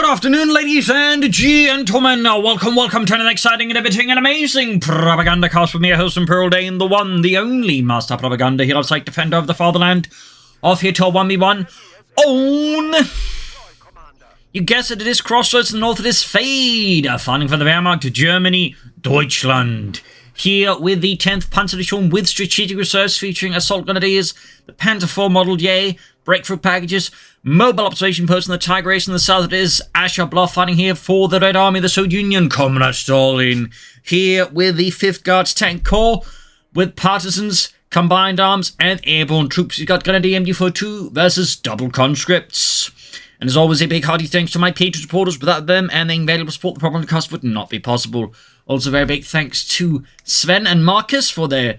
Good afternoon, ladies and gentlemen. Welcome to an exciting and everything and amazing Propagandacast with me, your host and Pearl Dane, the one, the only Master Propaganda Hero Psych Defender of the Fatherland. Off here to a 1v1. Own! You guessed it, it is Crossroads, and north it is Faad3e, fighting for the Wehrmacht, Germany, Deutschland. Here with the 10th Panzer Division with strategic research featuring assault grenadiers, the Panther IV model Yay, breakthrough packages, mobile observation posts in the Tiger Race in the south. It is Ashablois fighting here for the Red Army, the Soviet Union, Comrade Stalin. Here with the 5th Guards Tank Corps with partisans, combined arms, and airborne troops. You've got Grenadier MG42 versus double conscripts. And as always, a big hearty thanks to my Patreon supporters. Without them and the invaluable support, the Propagandacast would not be possible. Also, very big thanks to Sven and Marcus for their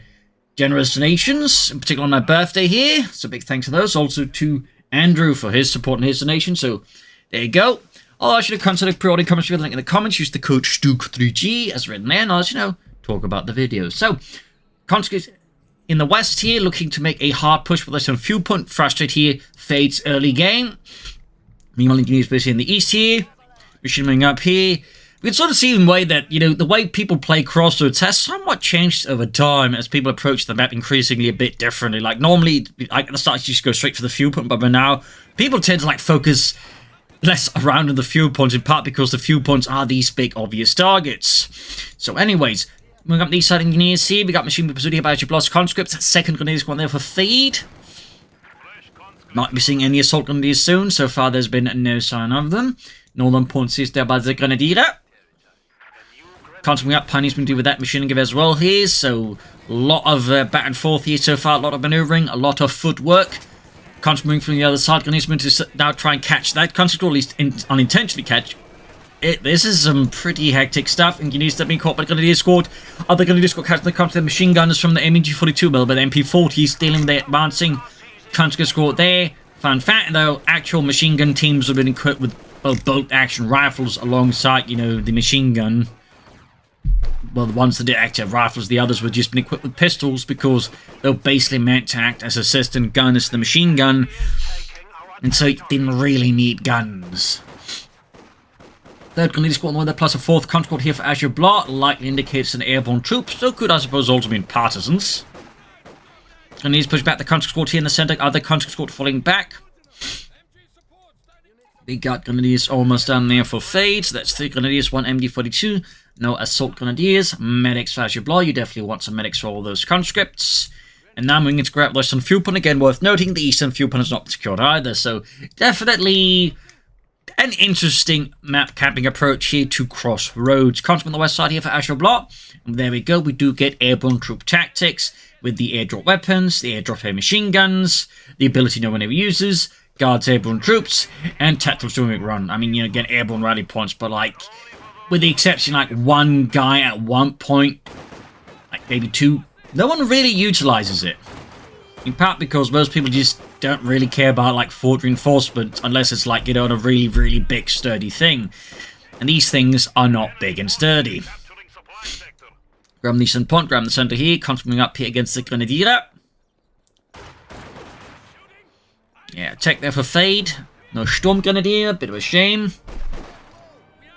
generous donations, in particular on my birthday here. So big thanks to those. Also to Andrew for his support and his donation. So there you go. Oh, I should have considered pre-ordering comments with a link in the comments. Use the code CoH2 as written there, and I'll, talk about the video. So, conscripts in the west here, looking to make a hard push with less than a few point. Frustrate here, Faad3e's early game. Meanwhile, engineers basically in the east here. Machining up here. We can sort of see in a way that, the way people play Crossroads has somewhat changed over time as people approach the map increasingly a bit differently. Like, normally, at the start, you just go straight for the fuel point, but by now, people tend to, focus less around the fuel points, in part because the fuel points are these big, obvious targets. So, anyways, moving up these side engineers here, we got machine pursued here by Ashablois conscripts. Second grenadier squad there for Faad3e. Might be seeing any assault grenadiers soon. So far, there's been no sign of them. Northern points is there by the grenadier. Continuing up, Pioneer's been doing with that machining give as well here, so a lot of back and forth here so far, a lot of manoeuvring, a lot of footwork. Continuing from the other side, Grenadiers been to now try and catch that, or at least unintentionally catch it. This is some pretty hectic stuff, and Grenadiers have been caught by the Grenadier squad. Other Grenadier squad catching the machine gunners from the MG42 mill, but the MP40 stealing the advancing conscript squad there. Fun fact though, actual machine gun teams have been equipped with bolt action rifles alongside, the machine gun. Well, the ones that did active rifles, the others were just been equipped with pistols because they were basically meant to act as assistant gunners to the machine gun, and so it didn't really need guns. Third Grenadier squad on the way, plus a 4th conscript here for Ashablois, likely indicates an airborne troop, so could I suppose also mean partisans. Grenadiers push back the conscript squad here in the centre, other conscript squad falling back. We got Grenadiers almost down there for Faad3e, so that's 3 Grenadiers, 1 MG42. No assault grenadiers, medics for Ashablois. You definitely want some medics for all those conscripts. And now moving into grab the eastern fuel point. Again, worth noting, the eastern fuel point is not secured either. So definitely an interesting map camping approach here to Crossroads. Conscript on the west side here for Ashablois. And there we go. We do get airborne troop tactics with the airdrop weapons, the airdrop air machine guns, the ability no one ever uses, guards airborne troops, and tactical storming run. I mean, get airborne rally points, but with the exception, one guy at one point, maybe 2, no one really utilizes it. In part because most people just don't really care about, forward reinforcement unless it's, on a really, really big, sturdy thing. And these things are not big and sturdy. Grab the eastern point, grab the center here, coming up here against the Grenadier. Yeah, check there for Faad3e. No Sturm Grenadier, bit of a shame.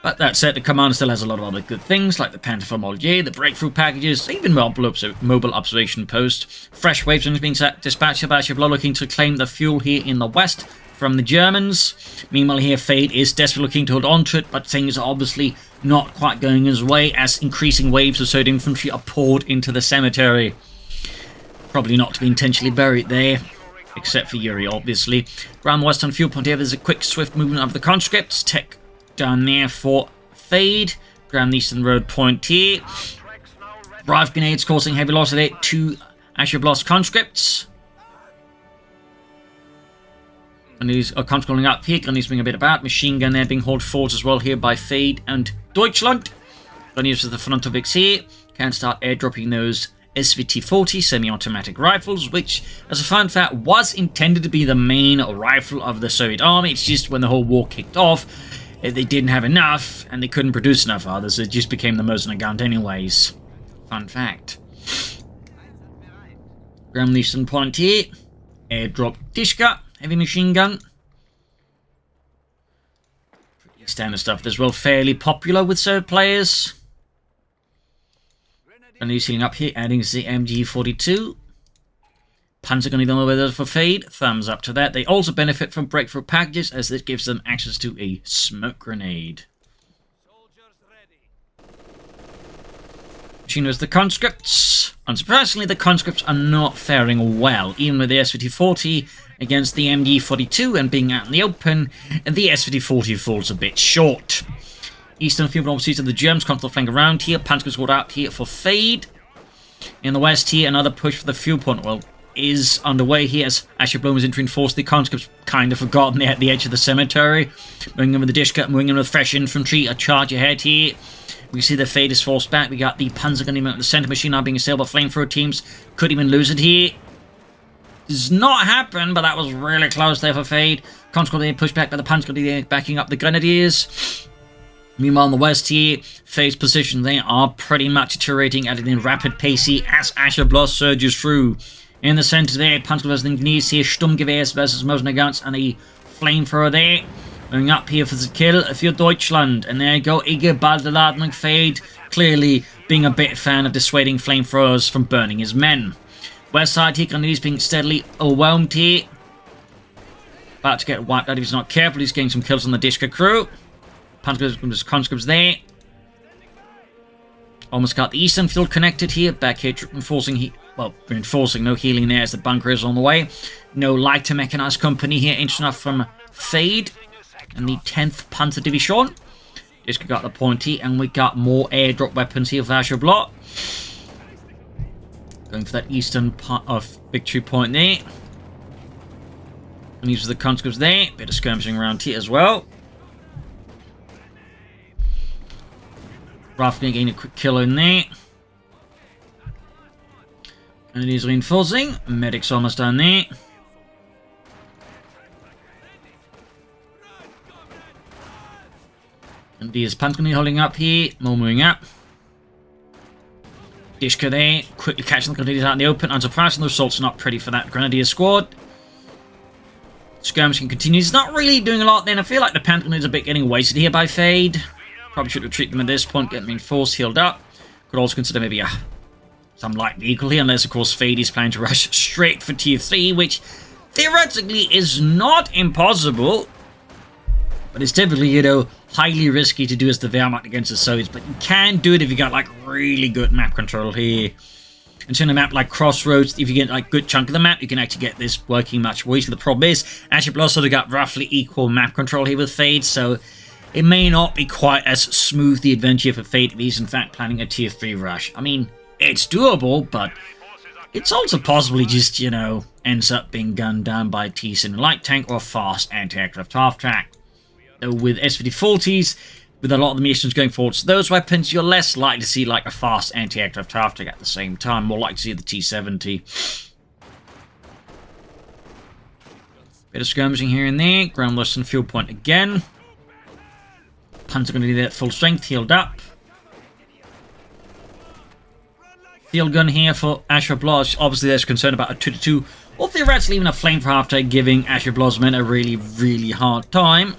But that said, the command still has a lot of other good things, like the Panther IV model J, the breakthrough packages, even mobile observation post. Fresh waves are being dispatched by Ashablois looking to claim the fuel here in the west from the Germans. Meanwhile here, Faad3e is desperately looking to hold on to it, but things are obviously not quite going his way as increasing waves of Soviet infantry are poured into the cemetery. Probably not to be intentionally buried there, except for Yuri, obviously. Around the western fuel point here, there's a quick, swift movement of the conscripts. Tech down there for Faad3e. Ground eastern road point here. Rive grenades causing heavy loss of 8 to Ashablois conscripts. And these are conscripts going up here. Grenadiers being a bit about. Machine gun there being hauled forward as well here by Faad3e and Deutschland. Grenadiers to the front of X here. Can start airdropping those SVT-40 semi-automatic rifles, which, as a fun fact, was intended to be the main rifle of the Soviet army. It's just when the whole war kicked off, they didn't have enough, and they couldn't produce enough others. It just became the Mosin anyways. Fun fact. Graham-Leeson point here. Airdrop Tishka, heavy machine gun. Standard stuff as well, fairly popular with certain players. And he's healing up here, adding the MG42. Panzer gun on with us for Faad. Thumbs up to that. They also benefit from breakthrough packages, as this gives them access to a smoke grenade. Chinos the conscripts. Unsurprisingly, the conscripts are not faring well, even with the SVT-40 against the MG42 and being out in the open, and the SVT-40 falls a bit short. Eastern field overseas of the Germans constantly flank around here. Panzer squad out here for Faad. In the west here, another push for the fuel point, well, is underway here as Ashablois is entering force. The conscripts kind of forgotten they're at the edge of the cemetery. Moving in with the dish cut, moving in with fresh infantry, a charge ahead here. We see the Faad is forced back. We got the Panzer gun at the center machine now being assailed by flamethrower teams. Could even lose it here. Does not happen, but that was really close there for Faad. Conscript being pushed back by the Panzer gun backing up the Grenadiers. Meanwhile, on the west here, Faad's position, they are pretty much deteriorating at an rapid pace here as Ashablois surges through. In the center there, Panzer versus the Knees here, Sturmgewehrs versus Mosinnagants, and a flamethrower there. Going up here for the kill for Deutschland. And there you go, Ige Baldeladnik Faad, clearly being a bit fan of dissuading flamethrowers from burning his men. West side here, Grenadiers being steadily overwhelmed here. About to get wiped out if he's not careful. He's getting some kills on the Dishka crew. Conscripts there. Almost got the eastern field connected here. Back here, reinforcing, no healing there as the bunker is on the way. No lighter mechanized company here, inch enough from Faad and the 10th Panzer Division. Just got the pointy, and we got more airdrop weapons here for Ashablois. Going for that eastern part of victory point there. And these are the conscripts there. Bit of skirmishing around here as well. Roughly getting a quick kill in there. And it is reinforcing. Medic's almost down there. And these Panzer holding up here. More moving up. Dishka there. Quickly catching the Grenadiers out in the open. Unsurprisingly, the assault's not pretty for that Grenadier squad. Skirmishing continues. It's not really doing a lot then. I feel like the Panzer is a bit getting wasted here by Faad. Probably should retreat them at this point, get them in force, healed up. Could also consider maybe some light vehicle here, unless of course Faad is planning to rush straight for tier 3, which theoretically is not impossible. But it's typically, highly risky to do as the Wehrmacht against the Soviets, but you can do it if you got like really good map control here. And so in a map like Crossroads, if you get like good chunk of the map, you can actually get this working much more easily. The problem is, Ashablois sort of got roughly equal map control here with Faad, so it may not be quite as smooth the adventure for Faad if he's in fact planning a tier 3 rush. I mean, it's doable, but it's also possibly just, ends up being gunned down by a T-7 light tank or a fast anti-aircraft half-track. Though with SVT-40s, with a lot of the missions going forward to those weapons, you're less likely to see like a fast anti-aircraft half-track at the same time, more likely to see the T-70. Bit of skirmishing here and there, ground loss and fuel point again. Panzer going to do that full strength, healed up. Field gun here for Ashablois. Obviously, there's concern about a 2-2, or theoretically even a flame for half-track, giving Ashablois men a really, really hard time.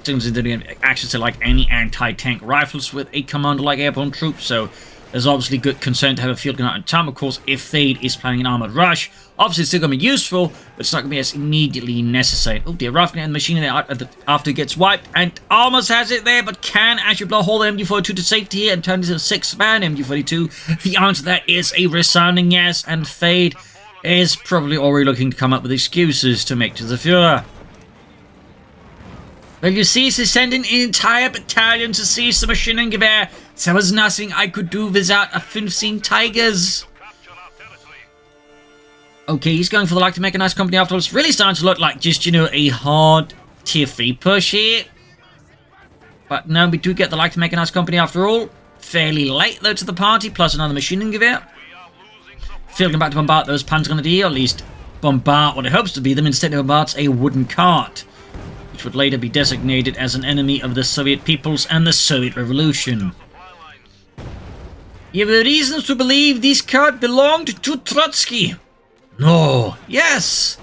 Seems that they have access to like any anti-tank rifles with a commander like Airborne troops, so there's obviously good concern to have a field gun out in time. Of course, if Faad is planning an armored rush, obviously it's still going to be useful, but it's not going to be as immediately necessary. Oh dear, roughly and the machine there after it gets wiped, and almost has it there, but can Ashablois hold the MG42 to safety here and turn it into a 6-man MG42? The answer to that is a resounding yes, and Faad is probably already looking to come up with excuses to make to the Führer. Well, you see, he's sending an entire battalion to seize the Maschinengewehr. There was nothing I could do without a 15 Tigers. Okay, he's going for the light mechanized company after all. It's really starting to look like just, a hard tier 3 push here. But no, we do get the light mechanized company after all. Fairly late, though, to the party, plus another Maschinengewehr. Feeling about to bombard those Panzergrenadier, or at least bombard what it hopes to be them, instead of bombards a wooden cart, which would later be designated as an enemy of the Soviet peoples and the Soviet Revolution. You have reasons to believe this cart belonged to Trotsky. No. Yes.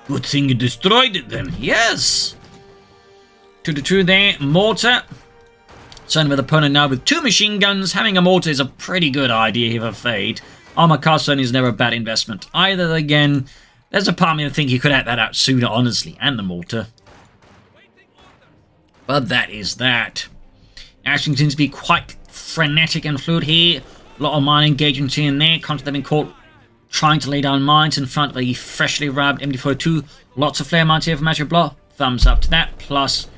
Good thing you destroyed it then. Yes. 2-2 there. Mortar. Certainly with opponent now with 2 machine guns. Having a mortar is a pretty good idea here for Faad. Armor caster is never a bad investment either. Again, there's a part of me that think he could have that out sooner, honestly, and the mortar. But that is that. Action continues to be quite frenetic and fluid here. A lot of mine engagements here and there. Constantly have been caught trying to lay down mines in front of a freshly rubbed MD42. Lots of flare mines here from Ashablois. Thumbs up to that. Plus,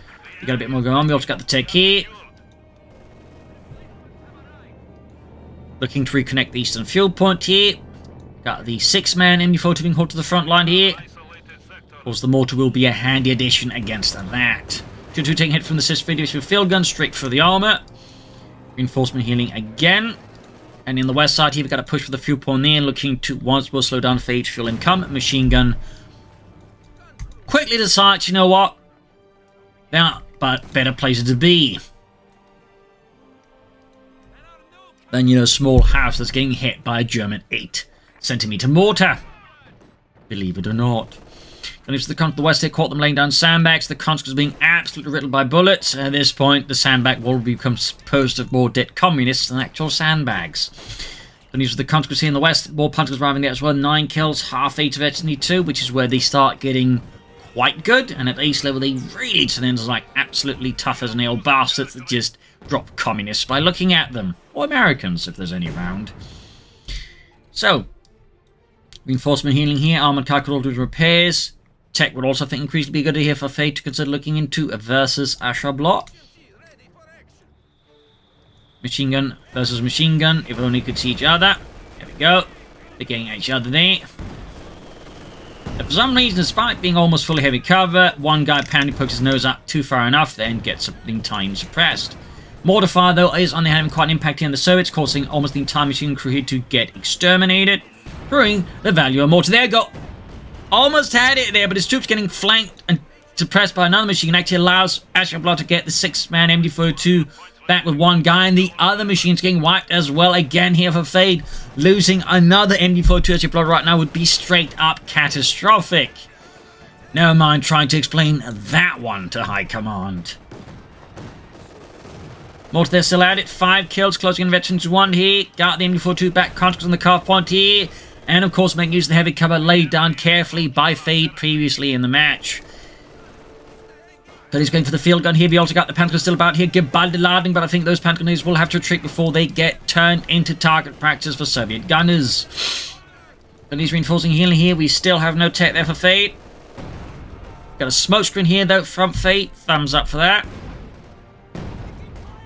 we got a bit more going on. We also got the tech here. Looking to reconnect the eastern fuel point here. Got the 6-man MD42 being hauled to the front line here. Of course, the mortar will be a handy addition against that. 2-2 taking hit from the assist videos with field gun straight through the armor. Reinforcement healing again. And in the west side here, we've got to push for the fuel point there. Looking to once more slow down Faad fuel income. Machine gun quickly decides, you know what? There are but better places to be than, you know, small house that's getting hit by a German 8cm mortar. Believe it or not. And it's the west here caught them laying down sandbags. The conscripts being absolutely riddled by bullets. At this point, the sandbag will become composed of more dead communists than actual sandbags. The news of the conscripts here in the west. More punters arriving there as well. 9 kills, half 8 of Etienne 2, which is where they start getting quite good. And at ace level, they really turn into like absolutely tough as nail bastards that just drop communists by looking at them. Or Americans, if there's any around. So, reinforcement healing here. Armored car could all do repairs. Tech would also, I think, increasingly be good here for Faad to consider looking into versus Ashablois. Machine gun versus machine gun. If only could see each other. There we go. They're getting at each other there. And for some reason, despite being almost fully heavy cover, one guy apparently pokes his nose up too far enough, then gets something time suppressed. Mortar fire, though, is only having quite an impact here in the Soviets, causing almost the entire machine crew here to get exterminated. Ruining the value of mortar. There you go. Almost had it there, but his troops getting flanked and suppressed by another machine actually allows Ashablois to get the 6-man MD42 back with one guy, and the other machine's getting wiped as well again here for Faad. Losing another MD42 Ashablois right now would be straight up catastrophic. Never mind trying to explain that one to High Command. Mortar there still at it. 5 kills, closing in veterans 1 here. Got the MD42 back, conscripts on the car point here. And of course making use of the heavy cover laid down carefully by Faad previously in the match. But he's going for the field gun here. We also got the Panther still about here. Gebalde lading, but I think those Panther will have to retreat before they get turned into target practice for Soviet gunners. But he's reinforcing healing here. We still have no tech there for Faad. Got a smoke screen here though from Faad. Thumbs up for that.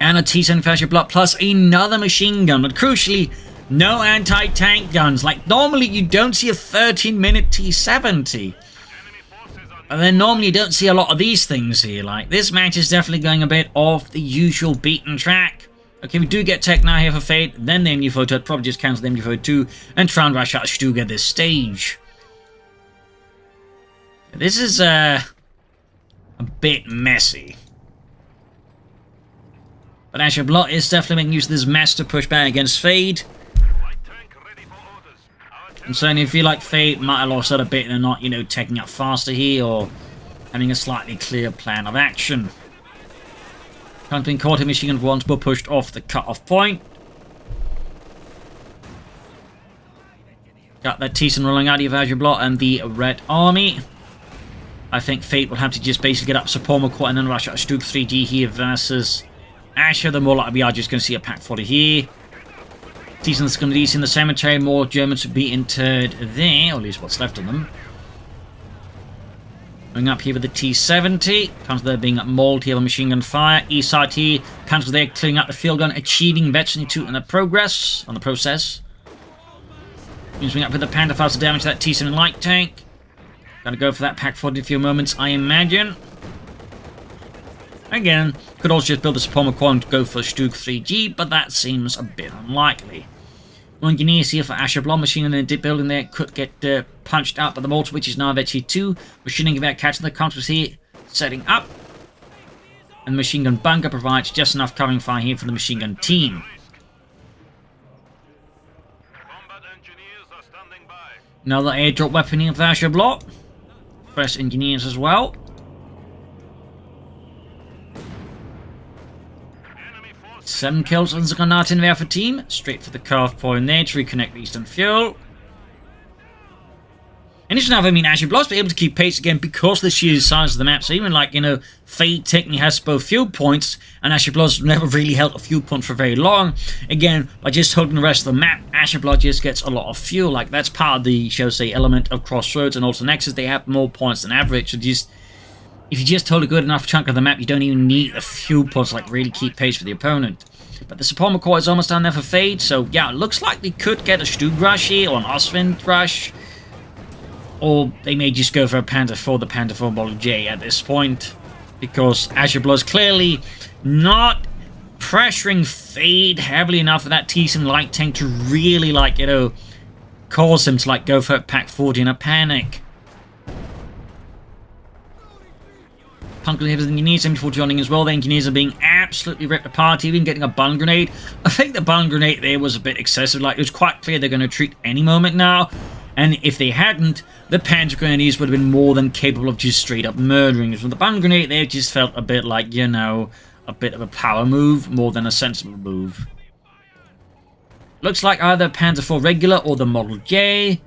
And a T-70 Ashablois plus another machine gun. But crucially, no anti-tank guns. Like, normally you don't see a 13-minute T-70. And then normally you don't see a lot of these things here. Like, this match is definitely going a bit off the usual beaten track. Okay, we do get tech now here for Faad. Then the MD42. I'd probably just cancel the MD42 and try and rush out Stug at this stage. This is a bit messy. But Ashablois is definitely making use of this mess to push back against Faad. And certainly if you like Faad might have lost out a bit and they're not, you know, taking up faster here or having a slightly clear plan of action. Currently being caught in machine gun once more pushed off the cut-off point. Got that T-70 rolling out of Ashablois and the Red Army. I think Faad will have to just basically get up Sapoma and then rush out Stug 3G here versus Asher. The more likely we are just going to see a pack 40 here. T-70's going to be in the cemetery. More Germans to be interred there, or at least what's left of them. Going up here with the T-70. Panzer there being mauled here by machine gun fire. East side here. Panzer there clearing out the field gun, achieving veteran 2 in the process. Moving up with the Panther fires to damage that T-70 light tank. Gotta go for that pack 40 in a few moments, I imagine. Again, could also just build a Sapoma and go for Stug 3G, but that seems a bit unlikely. Engineers here for Ashablois. Machine in the building there could get punched out by the mortar, which is now actually 2. Machining about catching the counters here, setting up. And the machine gun bunker provides just enough covering fire here for the machine gun team. Another airdrop weapon here for Ashablois. Fresh engineers as well. 7 kills on the Granat in there for team. Straight for the carve point there to reconnect the Eastern Fuel. And it's another, I mean, Ashablois be able to keep pace again because of the sheer size of the map. So even like, you know, Faad technically has both fuel points, and Ashablois never really held a fuel point for very long. Again, by just holding the rest of the map, Ashablois just gets a lot of fuel. Like, that's part of the, shall we say, element of Crossroads and also Nexus. They have more points than average. So just, if you just hold a good enough chunk of the map, you don't even need the fuel points to like really keep pace with the opponent. But the Supreme Core is almost down there for Faad. So yeah, it looks like we could get a Stug rush here or an Oswind rush. Or they may just go for a Panther IV, the Panther IV Model J at this point. Because Ashablois clearly not pressuring Faad heavily enough for that T-Sim light tank to really, like, you know, cause him to, like, go for a Pack 40 in a panic. Pumpkin has the Engineers, 7040 running as well. The Engineers are being absolutely ripped apart, even getting a Bun Grenade. I think the Bun Grenade there was a bit excessive. Like, it was quite clear they're going to retreat any moment now. And if they hadn't, the Panther Grenadiers would have been more than capable of just straight up murdering. So the Bun Grenade there just felt a bit like, you know, a bit of a power move more than a sensible move. Looks like either Panther IV regular or the Model J.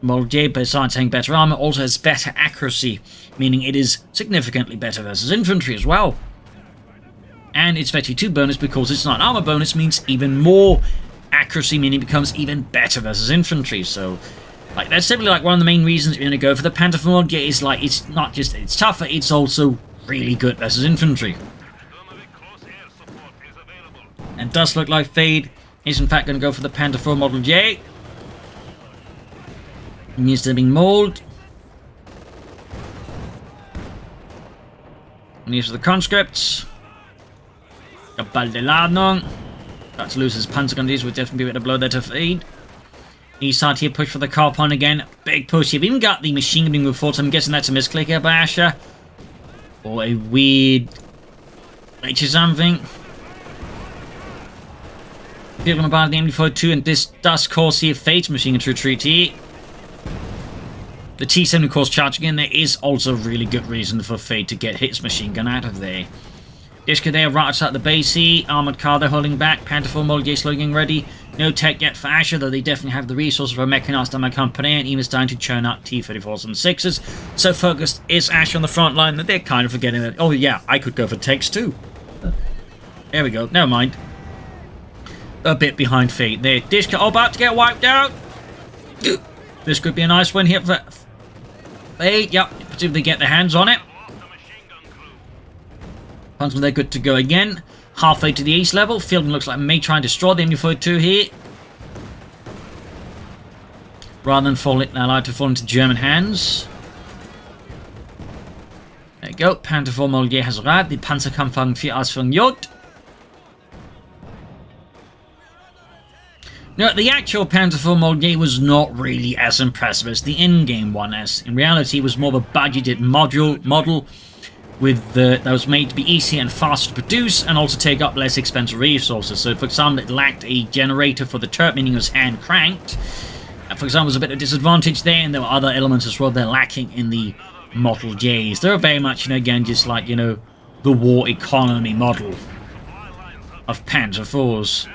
Model J, besides having better armor, also has better accuracy, meaning it is significantly better versus infantry as well. And it's 32 bonus because it's not armor bonus, means even more accuracy, meaning it becomes even better versus infantry. So, like, that's simply like one of the main reasons you're going to go for the Panther IV Model J. Is like, it's not just it's tougher, it's also really good versus infantry. And it does look like Faad is in fact going to go for the Panther IV Model J. Needs to be mauled. And these are the conscripts. Got Baldeladnon. Got to lose his Panzer Grenadiers, would definitely be able to blow that to Faad. East side here, push for the Carpon again. Big push. You've even got the machine gun move forward, so I'm guessing that's a misclick here by Asher. Or a weird glitch or something. Feeling about the MD42, and this does cause here Faad's machine gun to retreat here. The T-7 of course charge again. There is also a really good reason for Faad to get his machine gun out of there. Ishka there right outside the base here. Armored car they're holding back. Panther IV Model J slowly getting ready. No tech yet for Asher, though they definitely have the resources for a mechanized armor company, and even starting to churn out T-34s and 6s. So focused is Asher on the front line that they're kind of forgetting that, oh yeah, I could go for takes too. There we go, never mind. A bit behind Faad there. Dishka all about to get wiped out. This could be a nice win here for Faad. Yep, presumably get their hands on it. Huntsman, they're good to go again. Halfway to the east level. Fielding looks like may try and destroy the MD42 here. Rather than allowed to fall into German hands. There you go. Panther IV Model J has arrived. The Panzerkampfwagen 4 Ausführung J. Now, the actual Panther IV Model J was not really as impressive as the in-game one, as in reality it was more of a budgeted model with that was made to be easier and faster to produce and also take up less expensive resources. So, for example, it lacked a generator for the turret, meaning it was hand cranked. For example, there's a bit of disadvantage there, and there were other elements as well they're lacking in the Model Js. They're very much, you know, again, just like, you know, the war economy model of Panzer IVs.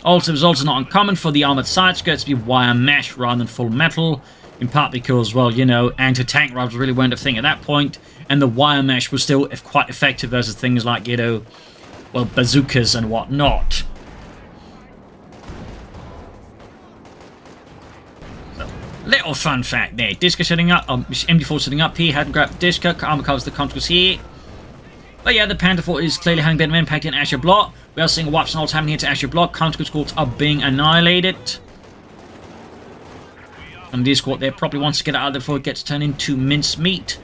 Also, it was also not uncommon for the armored side skirts to be wire mesh rather than full metal, in part because, well, you know, anti-tank rifles really weren't a thing at that point, and the wire mesh was still quite effective versus things like, you know, well, bazookas and whatnot. So, little fun fact there. Disco setting up, MD4 setting up here, hadn't grabbed the Disco, armor covers the conscripts here. But yeah, the Panther IV is clearly having a bit of impact in Ashablois. We are seeing wipes and ults happening here to Ashablois. Conscript squads are being annihilated. And this squad there probably wants to get out of there before it gets turned into mincemeat.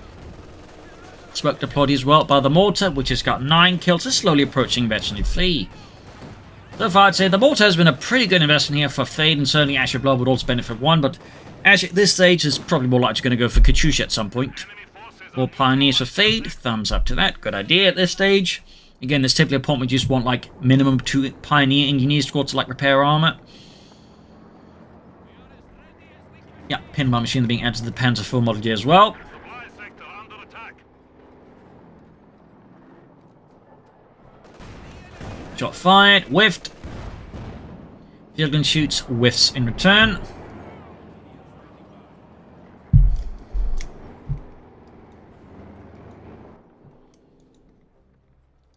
Smoke deployed as well by the mortar, which has got 9 kills. It's slowly approaching Veterinary Flea. So far, I'd say the mortar has been a pretty good investment here for Faad, and certainly Ashablois would also benefit one, but Ash at this stage is probably more likely going to go for Katyusha at some point. More pioneers for Faad. Thumbs up to that. Good idea at this stage. Again, there's typically a point where you just want like minimum 2 pioneer engineers squads to like repair armor. Yeah, pinball machine being added to the Panther IV Model J as well. Shot fired, whiffed. Field gun shoots, whiffs in return.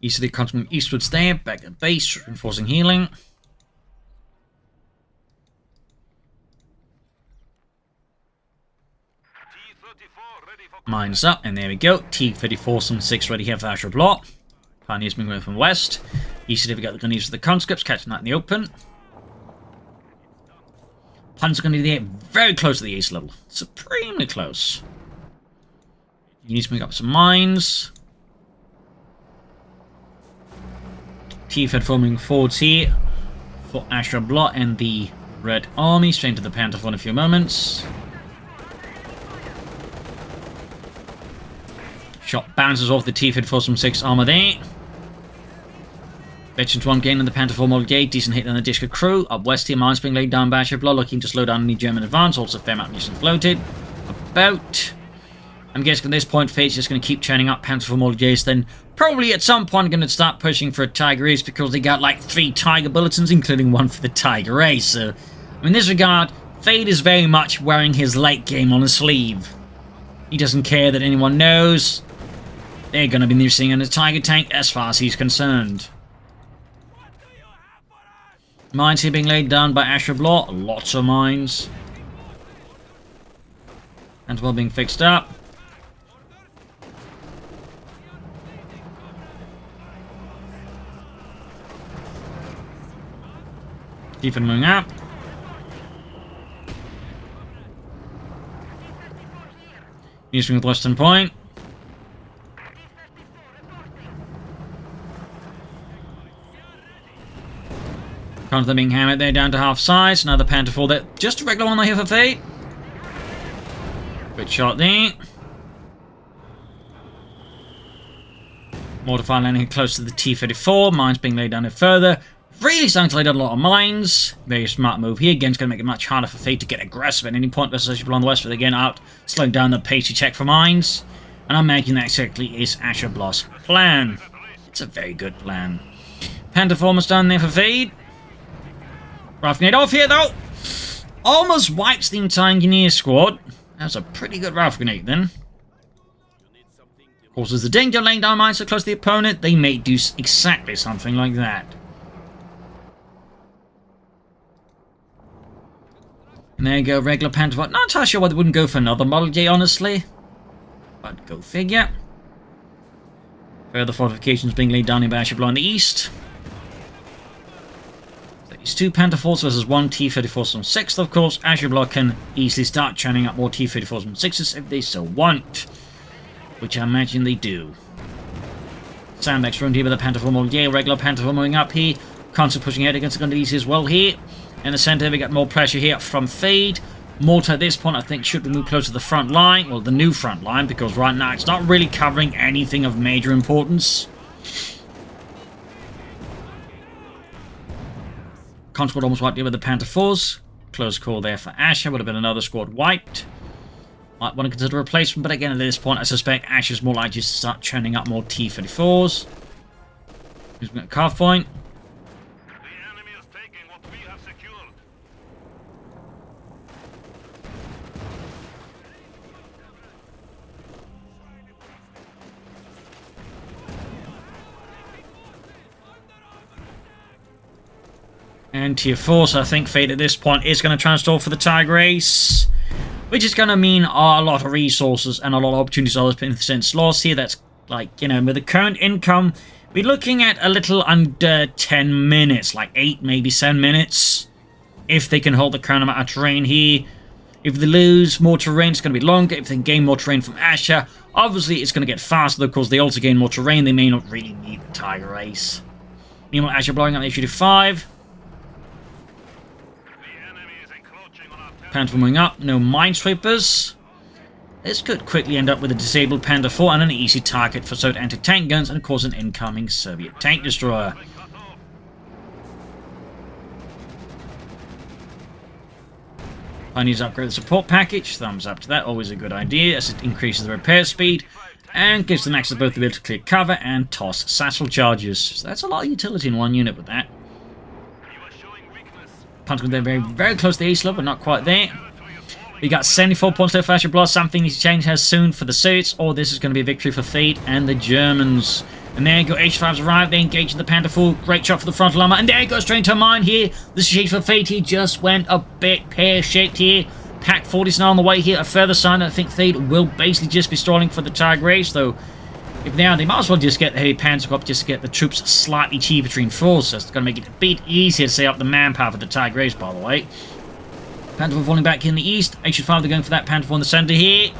Easterly continuing eastwards there, back at base, reinforcing healing. Mines up, and there we go. T-34 some 6 ready here for Ashablois. Pioneers moving from west. Easterly we got the Gunners for the conscripts, catching that in the open. Puns are going to be there, very close to the ace level. Supremely close. You need to make up some mines. T-Fed forming forwards here for Ashablois and the Red Army. Straight into the Panther for in a few moments. Shot bounces off the T-Fed for some 6 armor there. Veterans 1 gain on the Panther 4 model gate. Decent hit on the Dishka crew. Up west here, mines being laid down by Ashablois, looking to slow down any German advance. Also, fair amount of munitions floated. I'm guessing at this point, Fade's just going to keep churning up Panther 4 model gates. Then, probably at some point, going to start pushing for a Tiger Ace because they got like 3 Tiger bulletins, including one for the Tiger Ace. So, in this regard, Fade is very much wearing his late game on his sleeve. He doesn't care that anyone knows. They're going to be using in a Tiger tank as far as he's concerned. Mines here being laid down by Ashablois. Lots of mines. And well being fixed up. Keep it moving up. Using with Western Point. Counter being hammered there down to half size. Another Panther 4 there. Just a regular one here for Fate. Good shot there. Mortar fire landing close to the T-34. Mines being laid down here further. Really starting to lay down a lot of mines. Very smart move here. Again, it's going to make it much harder for Fate to get aggressive at any point versus Ashablois on the west. But again, out, slowing down the pace to check for mines. And I'm making that exactly is Ashablois' plan. It's a very good plan. Panther 4 almost done there for Fate. Rough grenade off here, though. Almost wipes the entire engineer squad. That's a pretty good rough grenade, then. Of course, there's the danger laying down mines so close to the opponent. They may do exactly something like that. And there you go, regular Panther. Not entirely sure why they wouldn't go for another Model J, honestly. But go figure. Further fortifications being laid down in Ashablois in the east. It's 2 Panther 4s versus 1 T-34s from 6th, of course. Ashablois can easily start churning up more T-34s from 6s if they so want. Which I imagine they do. Sandbags round here with the Panther 4 model. Yeah, regular Panther 4 moving up here. Constant pushing ahead against the Gundis as well here. In the center, we got more pressure here from Fade. Mortar at this point, I think, should be moved closer to the front line. Well, the new front line, because right now it's not really covering anything of major importance. Con squad almost wiped here with the Panther 4s. Close call there for Asher. Would have been another squad wiped. Might want to consider a replacement, but again, at this point, I suspect Asher's more likely to start churning up more T-34s. Who's got a carve point? The enemy is taking what we have secured. And tier 4, so I think Fate at this point is going to transtall for the Tiger Ace. Which is going to mean a lot of resources and a lot of opportunities for other sense lost here. That's like, you know, with the current income, we're looking at a little under 10 minutes. Like 8, maybe 7 minutes. If they can hold the current amount of terrain here. If they lose more terrain, it's going to be longer. If they can gain more terrain from Asher, obviously it's going to get faster. Of course, they also gain more terrain. They may not really need the Tiger Ace. Meanwhile, Asher blowing up the HU-5. Panther moving up, no minesweepers. This could quickly end up with a disabled Panther 4 and an easy target for Soviet anti-tank guns and of course an incoming Soviet tank destroyer. I need to upgrade the support package. Thumbs up to that, always a good idea as it increases the repair speed. And gives them access both the ability to clear cover and toss satchel charges. So that's a lot of utility in one unit with that. Punch they're very, very close to the ace level, but not quite there. We got 74 points left for Ashablois. Something needs to change here soon for the suits, or this is going to be a victory for Faad and the Germans. And there you go, H5's arrived, they engage in the Panther Fall. Great shot for the frontal armor, and there you go, straight into a mine here. The siege for Faad here just went a bit pear-shaped here. Pack 40 is now on the way here. A further sign that I think Faad will basically just be stalling for the Tiger race, though. If now, they might as well just get the heavy Panzer up just to get the troops slightly cheaper between forces. It's going to make it a bit easier to set up the manpower for the Tiger race, by the way. Panther falling back in the east. H5 they're going for that Panther in the center here.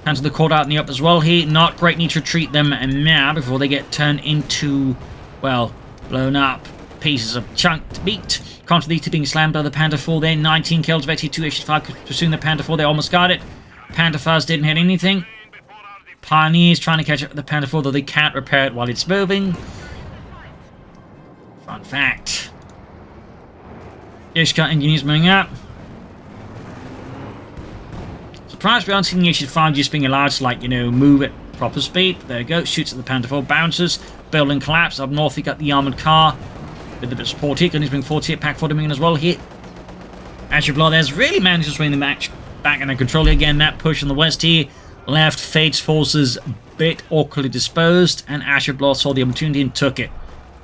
Panther the caught out in the up as well here. Not great, need to retreat them and now before they get turned into, well, blown up pieces of chunked meat. Counter these two being slammed by the Panther 4 there. 19 kills of H2 H5 pursuing the Panther 4. They almost got it. Panther 5 didn't hit anything. Pioneers trying to catch up with the Panther 4, though they can't repair it while it's moving. Fun fact. Ishka engineers moving up. Surprised we aren't seeing the H5 just being allowed to, like, you know, move at proper speed. There you go, shoots at the Panther 4, bounces. Building collapse. Up north, you got the armored car with a bit of support here. Gunny's bring 40 at Pack 40 million as well here. Ashablois there's really managed to swing the match back under control again. That push on the west here left Faad's forces a bit awkwardly disposed, and Ashablois saw the opportunity and took it.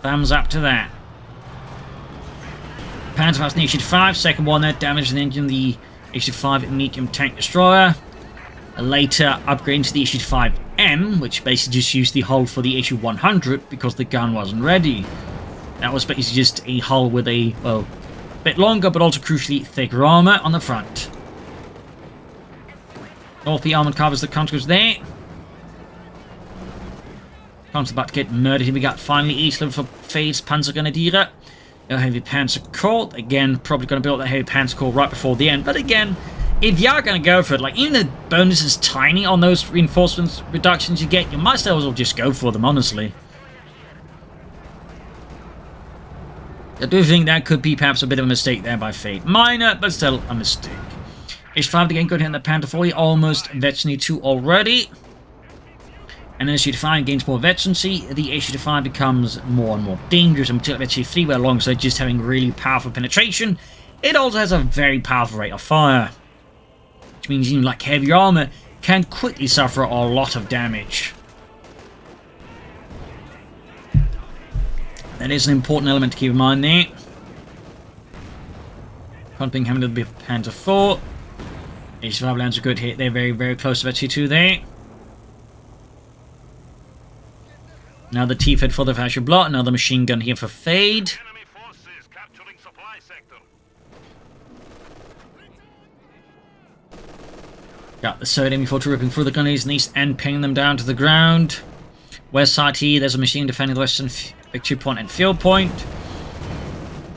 Thumbs up to that. Panther fast H5, second one there, damaged the engine, the H5 medium tank destroyer. Later upgrade into the H5M, which basically just used the hull for the H100 because the gun wasn't ready. That was basically just a hull with a, well, bit longer but also crucially thicker armor on the front. North the armored covers the counters there. Comes about to get murdered here. We got finally east level for Faad's Panzergrenadiere. A heavy Panzer Corps. Again, probably going to build that heavy Panzer Corps right before the end. But again, if you are going to go for it, like, even the bonus is tiny on those reinforcements reductions you get, you might as well just go for them, honestly. I do think that could be perhaps a bit of a mistake there by Faad. Minor, but still a mistake. H5 again, good hit in the Panther 4, almost Veteran 2 already. And as H5 gains more veterancy, the H5 becomes more and more dangerous, and particularly H3, where alongside just having really powerful penetration, it also has a very powerful rate of fire. Which means even like heavy armor can quickly suffer a lot of damage. That is an important element to keep in mind there. Pumping having to be Panther 4. H5 lands a good hit. They're very, very close to H2 there. Now the T-Fed for the Ashablois. Another machine gun here for Faad. Enemy forces capturing supply sector. Got the third enemy fortress ripping through the gunners in the east and pinning them down to the ground. West side here, there's a machine defending the western victory point and field point.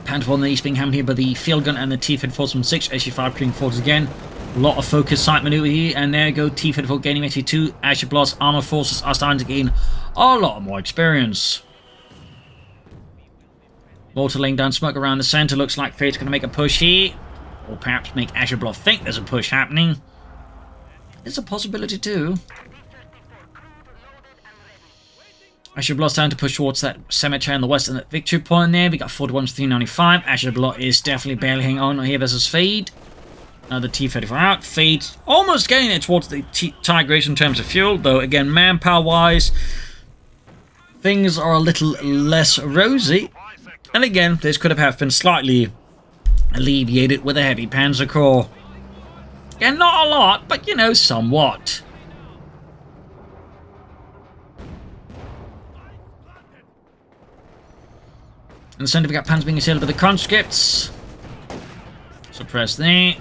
Panther on the east being hammered here by the field gun and the T-Fed force from 6. H5 clearing forces again. A lot of focus sight maneuver here, and there you go, T-Fed for gaining H2. Ashablois armor forces are starting to gain a lot more experience. Mortar laying down smoke around the center. Looks like Faad's going to make a push here, or perhaps make Ashablois think there's a push happening. There's a possibility too. Ashablois starting to push towards that cemetery on the west and that victory point there. We got 41 to 395. Ashablois is definitely barely hanging on here versus Faad. Now the T-34 out. Faad almost getting it towards the Tiger race in terms of fuel, though again, manpower wise, things are a little less rosy. And again, this could have been slightly alleviated with a heavy Panzer Corps. Again, not a lot, but you know, somewhat. In the center, we got Panzer being assailed by the conscripts. Suppress there.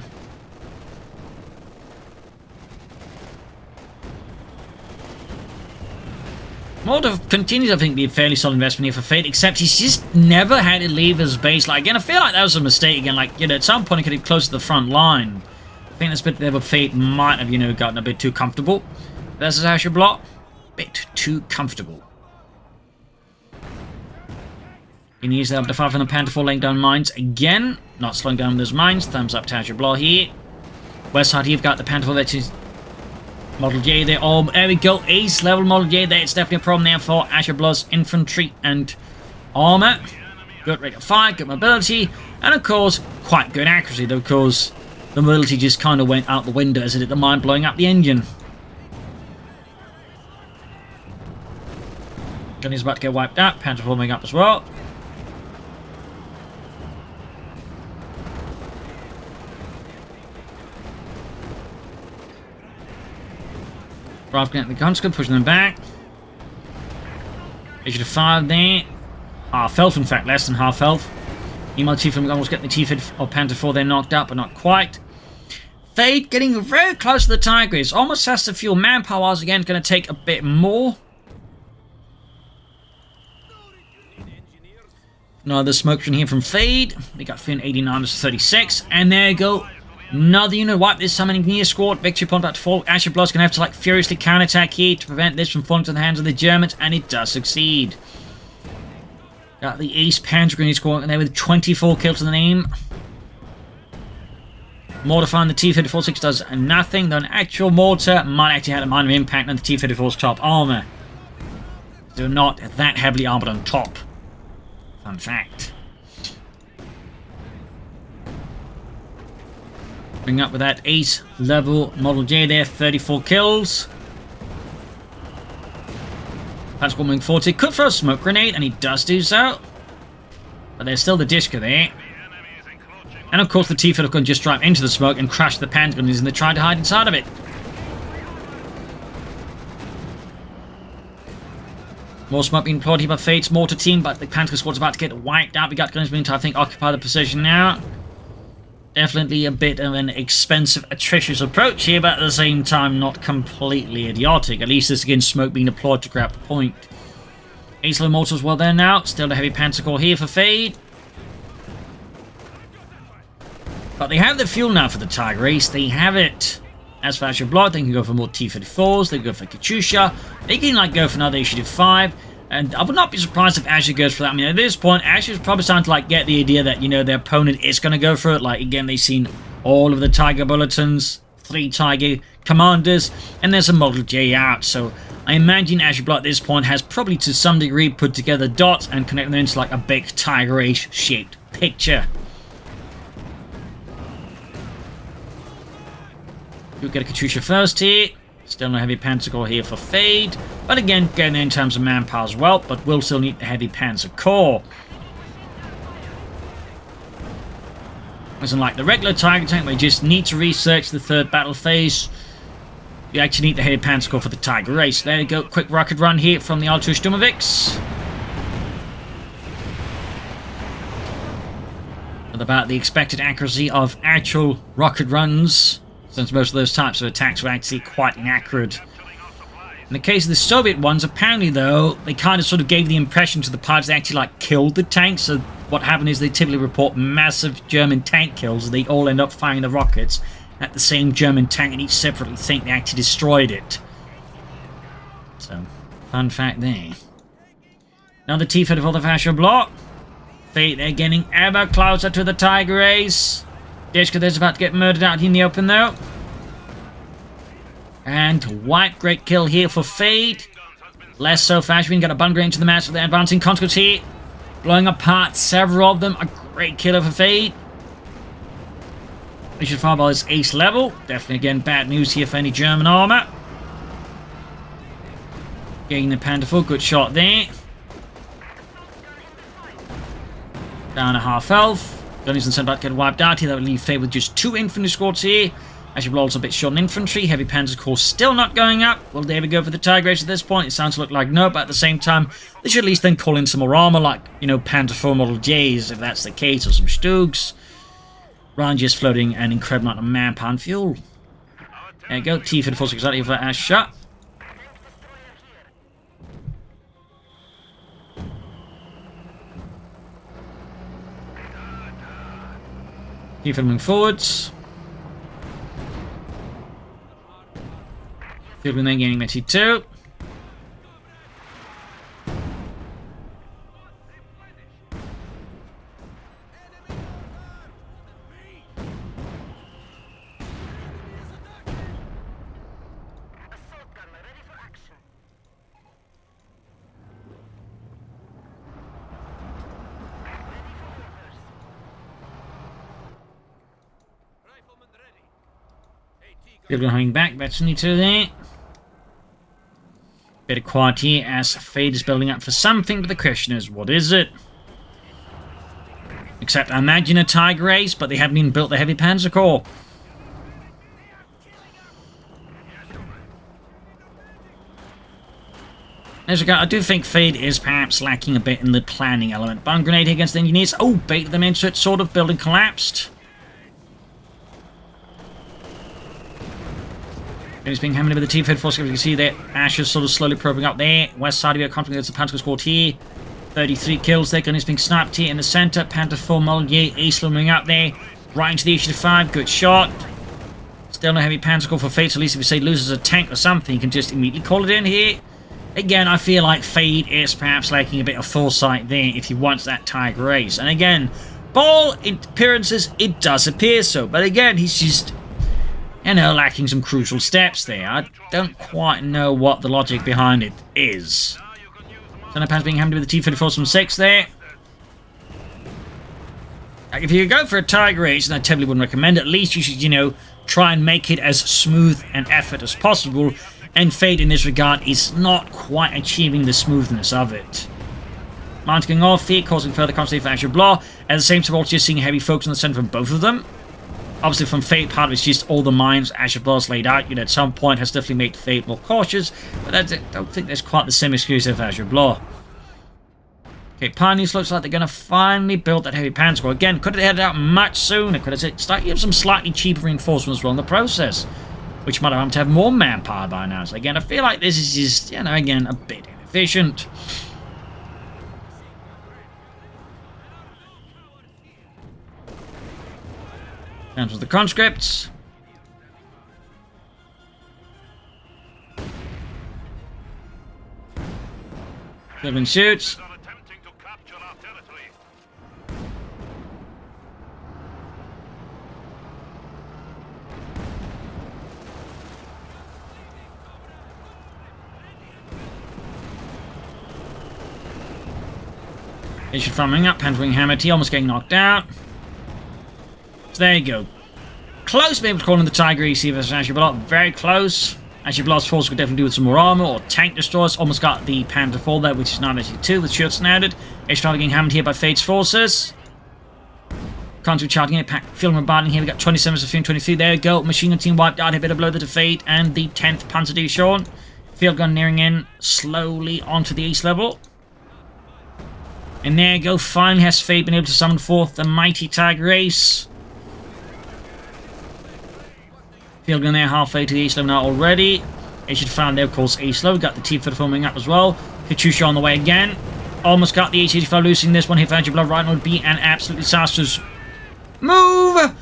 Mortar continues, I think, to be a fairly solid investment here for Faad, except he's just never had to leave his base. Like, again, I feel like that was a mistake again. Like, you know, at some point he could have close to the front line. I think that's a bit there where Faad might have, you know, gotten a bit too comfortable. Versus Ashablois, bit too comfortable. He needs to up to 5 on the Panther 4 laying down mines again. Not slowing down those mines. Thumbs up to Ashablois here. West side, you've got the Panther 4 veterans Model J there. Oh, there we go. Ace level Model J there. It's definitely a problem there for Ashablois infantry and armor. Good rate of fire, good mobility, and of course, quite good accuracy, though, of course, the mobility just kind of went out the window as it did the mine blowing up the engine. Johnny's about to get wiped out. Panther forming up as well. Bravo getting the conscript, pushing them back. Issue to 5 there. Half health, in fact, less than half health. Meanwhile, Chief almost getting the T-Fed of Panther 4 there knocked out, but not quite. Faad getting very close to the Tigris. Almost has to fuel manpower. Again, going to take a bit more. Another smoke from here from Faad. They got Finn 89 to 36. And there you go. Another unit wipe this time, engineer squad. Victory point about to fall. Ashablois gonna have to furiously counterattack here to prevent this from falling to the hands of the Germans, and it does succeed. Got the East Panther Grenade squad there with 24 kills to the name. Mortifying the T-54-6 does nothing, though an actual mortar might actually have a minor impact on the T-54's top armor. They're not that heavily armored on top. Fun fact. Bring up with that ace level Model J there, 34 kills. That's moving forward. He could throw a smoke grenade, and he does do so. But there's still the Disco there. And of course the T-Fiddle can just drive into the smoke and crash the Pantagons, and they're trying to hide inside of it. More smoke being deployed here by Fade's mortar team, but the Panther squad's about to get wiped out. We got guns being to, I think, occupy the position now. Definitely a bit of an expensive, atrocious approach here, but at the same time not completely idiotic. At least there's again smoke being deployed to grab the point. Ace level mortars well there now. Still a heavy Panther core here for Faad. But they have the fuel now for the Tiger Ace. They have it. As for Ashablois, they can go for more T-54s. They can go for Katyusha. They can go for another issue 5. And I would not be surprised if Asher goes for that. I mean, at this point, Asher's probably starting to get the idea that, their opponent is going to go for it. Again, they've seen all of the Tiger bulletins, 3 Tiger commanders, and there's a Model J out. So I imagine Ashablois at this point has probably to some degree put together dots and connect them into a big Tiger Ace shaped picture. We'll get a Katyusha first here. Still no heavy Panzer core here for Faad. But again, getting there in terms of manpower as well. But we'll still need the heavy Panzer core. Wasn't like the regular Tiger tank, we just need to research the 3rd battle phase. You actually need the heavy Panzer core for the Tiger Race. There you go, quick rocket run here from the Altu Sturmovix. With about the expected accuracy of actual rocket runs, since most of those types of attacks were actually quite inaccurate. In the case of the Soviet ones, apparently though, they kind of sort of gave the impression to the pilots they actually killed the tanks. So what happened is they typically report massive German tank kills. They all end up firing the rockets at the same German tank and each separately think they actually destroyed it. So, fun fact there. Another T-Fed for the Ashablois. Faad, they're getting ever closer to the Tiger Ace. Dishka there's about to get murdered out in the open though. And white, great kill here for Faad. Less so for Ashwin, got a bun grenade to the match with the advancing conscripts here. Blowing apart several of them. A great killer for Faad. Mission Fireball is ace level. Definitely again bad news here for any German armor. Getting the Panther 4, good shot there. Down to half health. Gunners and about to get wiped out here. That would leave Faad with just 2 infantry squads here. Ashablois also a bit short on infantry. Heavy Panzer core still not going up. Will they ever go for the Tiger Ace at this point? It sounds to look like no, but at the same time, they should at least then call in some more armor, like, Panther 4 Model Js, if that's the case, or some Stugs. Rather than just floating an incredible amount of manpower and fuel. There you go. T-54 exactly for Asha. Keep moving forwards. Fielding then gaining their T2. Field hanging back, that's only two there. Bit of quiet here as Faad is building up for something, but the question is, what is it? Except I imagine a Tiger Race, but they haven't even built the heavy Panzer Corps. As I do think Faad is perhaps lacking a bit in the planning element. Bomb grenade against the engineers. Oh, baited them into it, sort of. Building collapsed. It's being hammered with the T-Fed force. You can see that Ashes sort of slowly probing up there. West side of your conflict against the Panzer Squad here. 33 kills there. Gun is being sniped here in the center. Panther 4 Mollier. Ace moving up there. Right into the issue 5. Good shot. Still no heavy Panzer Corps for Faad. So at least if you say loses a tank or something, you can just immediately call it in here. Again, I feel like Faad is perhaps lacking a bit of foresight there if he wants that Tiger Race. And again, ball appearances, it does appear so. But again, he's just, you know, lacking some crucial steps there. I don't quite know what the logic behind it is. Center being hammered with the T-34 from 6 there. Like, if you go for a Tiger Race, and I totally wouldn't recommend it, at least you should, you know, try and make it as smooth an effort as possible. And Faad in this regard is not quite achieving the smoothness of it. Mounting off here, causing further constantly for Ashablois. At the same time, also just seeing heavy focus on the center from both of them. Obviously, from Faad, part of it's just all the mines Ashablois laid out. You know, at some point has definitely made Faad more cautious. But I don't think there's quite the same excuse of Ashablois. Okay, Pioneers looks like they're going to finally build that heavy Panzer Corps. Again, could have headed out much sooner. Could have started using some slightly cheaper reinforcements as well in the process. Which might have to have more manpower by now. So again, I feel like this is just, you know, again, a bit inefficient. Down to the conscripts. 7 shoots. Issue farming up, Pantwing Hammer T almost getting knocked out. So there you go. Close to be able to call in the Tiger EC versus Ashablois. Very close. Ashablois' force could definitely do with some more armor or tank destroyers. Almost got the Panther 4 there, which is now actually 2 with shoots added. Issue getting hammered here by Faad's forces. Contra charging it, field bombarding here. We got 27 to 23. There you go. Machine gun team wiped out. A bit of blow to Faad and the 10th Panzer Division. Field gun nearing in slowly onto the east level. And there you go, finally has Faad been able to summon forth the mighty Tiger Race. Field gun there halfway to the east level now already. It should find there, of course, east level. Got the T-4 forming up as well. Katyusha on the way again. Almost got the H-85 losing this one here for Ashablois. Right now would be an absolutely disastrous move.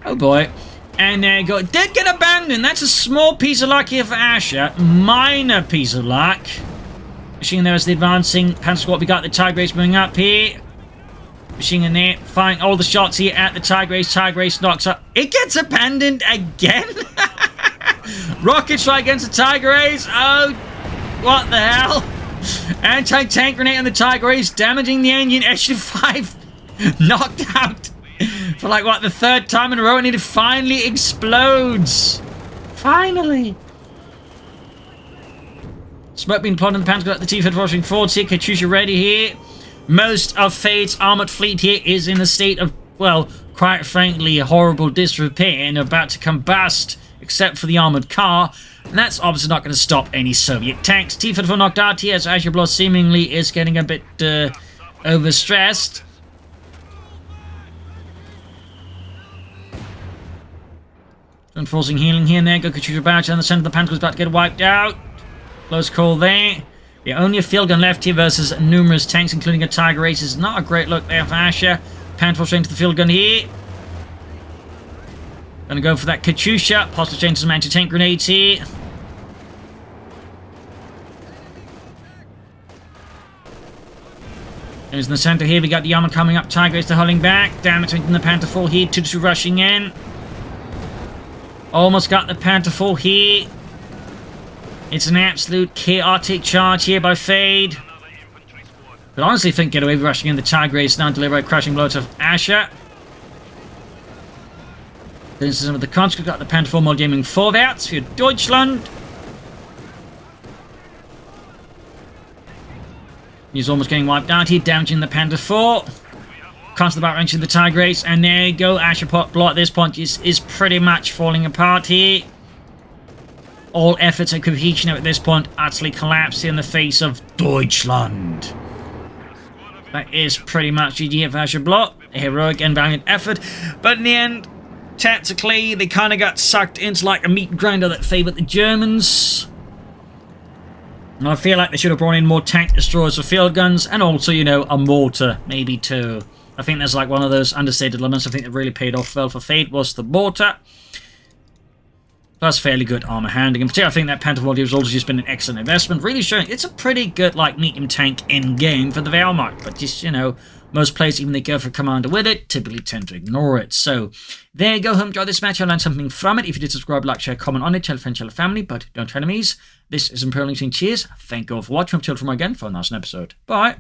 Oh boy. And there you go. It did get abandoned. That's a small piece of luck here for Asher. Minor piece of luck. Machine there as the advancing Panzer Squad. We got the Tiger Race moving up here. Machine in there. Firing all the shots here at the Tiger Race. Tiger Race knocks up. It gets abandoned again. Rocket strike against the Tiger Race. Oh, what the hell? Anti-tank grenade on the Tiger Race. Damaging the engine. SU-5 knocked out for like, what, the 3rd time in a row. And it finally explodes. Finally. Smoke being plotted in the Panther, got the T-Fed rushing forward here. Katyusha ready here. Most of Faad's armored fleet here is in a state of, well, quite frankly, horrible disrepair and about to combust, except for the armored car. And that's obviously not going to stop any Soviet tanks. T-Fed knocked out here as Ashablois seemingly is getting a bit overstressed. Enforcing healing here and there. Go Katyusha Bouch in the center of the Panther is about to get wiped out. Close call there. Yeah, only a field gun left here versus numerous tanks, including a Tiger Race. Is not a great look there for Asher. Panther straight into the field gun here. Gonna go for that Katyusha. Possibly change some anti-tank grenades here. There's in the center here. We got the armor coming up. Tiger Race to holding back. Damage making the Panther 4 here. 2-2 rushing in. Almost got the Panther 4 here. It's an absolute chaotic charge here by Faad. But honestly, think get away with rushing in the Tiger Race now, deliver a crashing blow to Asher. This is with the conscript, got the Panther 4 mod gaming vorwärts für Deutschland. He's almost getting wiped out here, damaging the Panther 4. Constant about wrenching the Tiger Race, and there you go. Ashablois at this point is pretty much falling apart here. All efforts at cohesion at this point utterly collapsed in the face of Deutschland. That is pretty much GG for Ashablois. A heroic and valiant effort, but in the end, tactically, they kind of got sucked into like a meat grinder that favoured the Germans. And I feel like they should have brought in more tank destroyers for field guns, and also, you know, a mortar, maybe two. I think there's like one of those understated elements I think that really paid off well for Faad was the mortar. Plus fairly good armor handling. In particular, I think that Panther mod has also just been an excellent investment, really showing it's a pretty good like medium tank in game for the Wehrmacht. But just, you know, most players, even they go for commander with it, typically tend to ignore it. So there you go. Hope you enjoyed this match. I learned something from it. If you did, subscribe, like, share, comment on it, tell a friend, tell a family, but don't tell enemies. This is Imperial saying cheers. Thank you all for watching. I'll from again for a nice episode. Bye.